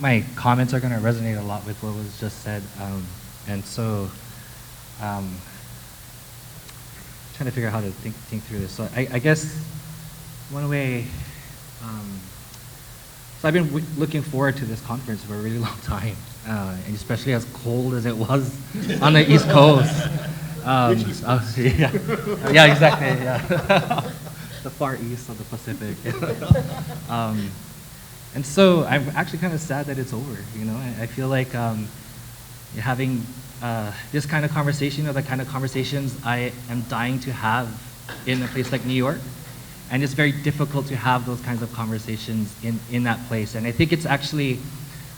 my comments are going to resonate a lot with what was just said. And so, trying to figure out how to think through this. So I guess one way, so I've been looking forward to this conference for a really long time, and especially as cold as it was on the East Coast. Yeah, exactly, yeah. The far east of the Pacific. And so I'm actually kind of sad that it's over, you know? I feel like having this kind of conversation, or the kind of conversations I am dying to have in a place like New York. And it's very difficult to have those kinds of conversations in that place. And I think it's actually,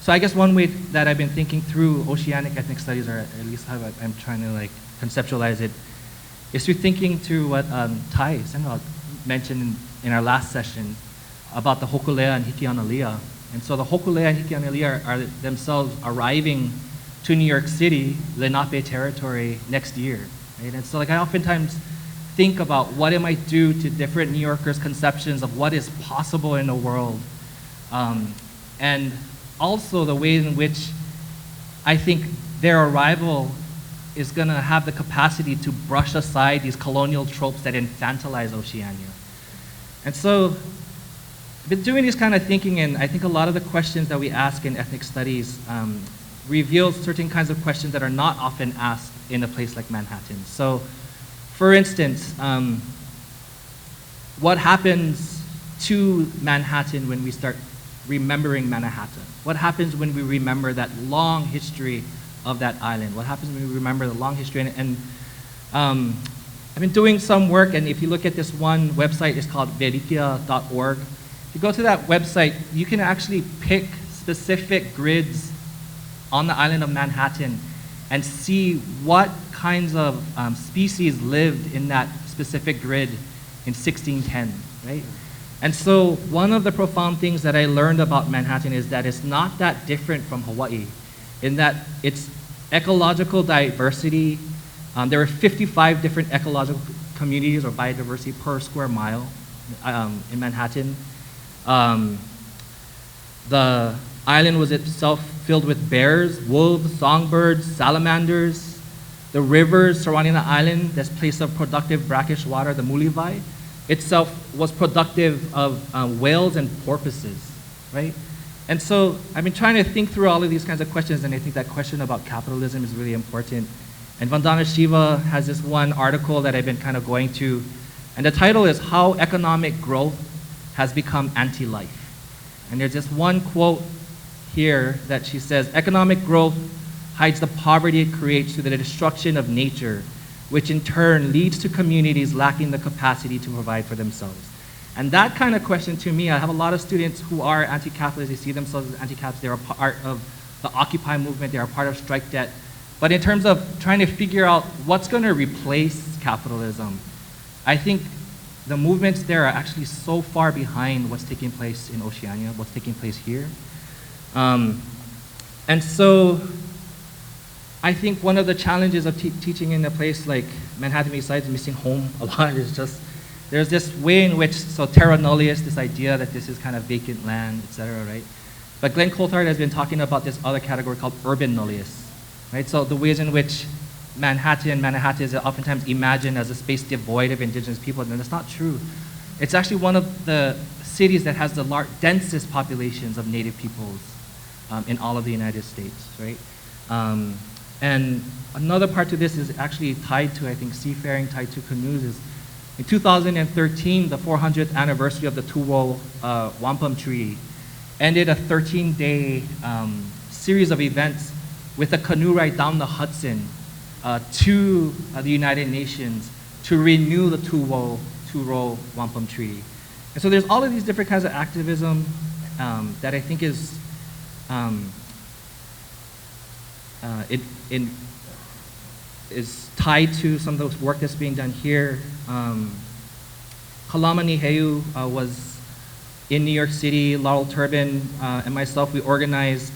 so I guess one way that I've been thinking through Oceanic Ethnic Studies, or at least how I'm trying to like conceptualize it, is through thinking through what Tai Senghal mentioned in our last session about the Hokulea and Hikianalia. And so the Hokulea and Hikianalia are themselves arriving to New York City, Lenape territory, next year. Right? And so like I oftentimes think about what it might do to different New Yorkers' conceptions of what is possible in the world. And also the way in which I think their arrival is going to have the capacity to brush aside these colonial tropes that infantilize Oceania. And so I've been doing this kind of thinking, and I think a lot of the questions that we ask in ethnic studies reveal certain kinds of questions that are not often asked in a place like Manhattan. So, for instance, what happens to Manhattan when we start remembering Manhattan? What happens when we remember that long history of that island? What happens when we remember the long history? And I've been doing some work, and if you look at this one website, it's called veritia.org. If you go to that website, you can actually pick specific grids on the island of Manhattan and see what kinds of species lived in that specific grid in 1610, right? And so one of the profound things that I learned about Manhattan is that it's not that different from Hawaii, in that its ecological diversity, there are 55 different ecological communities or biodiversity per square mile in Manhattan. The island was itself filled with bears, wolves, songbirds, salamanders. The rivers surrounding the island, this place of productive brackish water, the Mulivai, itself was productive of whales and porpoises, right? And so I've been trying to think through all of these kinds of questions, and I think that question about capitalism is really important. And Vandana Shiva has this one article that I've been kind of going to, and the title is How Economic Growth Has Become Anti-Life. And there's this one quote here that she says, economic growth hides the poverty it creates through the destruction of nature, which in turn leads to communities lacking the capacity to provide for themselves. And that kind of question to me, I have a lot of students who are anti-capitalists, they see themselves as anti-capitalists, they're a part of the Occupy movement, they're a part of strike debt. But in terms of trying to figure out what's going to replace capitalism, I think the movements there are actually so far behind what's taking place in Oceania, what's taking place here. And so I think one of the challenges of teaching in a place like Manhattan, besides missing home a lot, is just there's this way in which, so terra nullius, this idea that this is kind of vacant land, et cetera, right? But Glenn Coulthard has been talking about this other category called urban nullius, right? So the ways in which Manhattan is oftentimes imagined as a space devoid of indigenous people, and that's not true. It's actually one of the cities that has the densest populations of native peoples in all of the United States, right? And another part to this is actually tied to, I think, seafaring, tied to canoes, is in 2013, the 400th anniversary of the Tuwo Wampum Treaty ended a 13-day series of events with a canoe ride down the Hudson to the United Nations to renew the Tuwo Wampum Treaty. And so there's all of these different kinds of activism that I think is is tied to some of the work that's being done here. Kalama Niheu was in New York City. Laurel Turbin and myself, we organized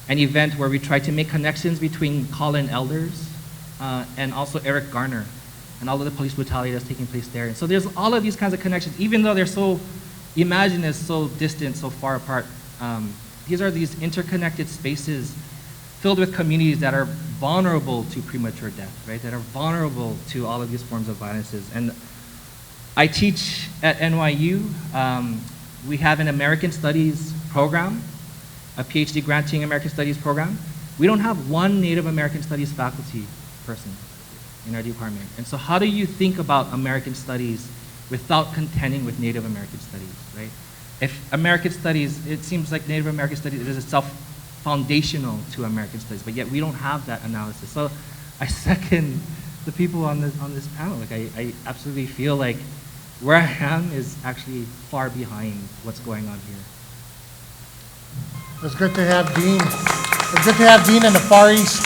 an event where we tried to make connections between Colin Elders and also Eric Garner and all of the police brutality that's taking place there. And so there's all of these kinds of connections, even though they're so imagined as so distant, so far apart. these are these interconnected spaces filled with communities that are vulnerable to premature death, right? That are vulnerable to all of these forms of violences. And I teach at NYU. We have an American Studies program, a PhD granting American Studies program. We don't have one Native American Studies faculty person in our department. And so how do you think about American Studies without contending with Native American Studies, right? If American Studies, it seems like Native American Studies is itself foundational to American Studies, but yet we don't have that analysis. So I second the people on this panel. Like I absolutely feel like where I am is actually far behind what's going on here. It's good to have Dean. It's good to have Dean in the Far East.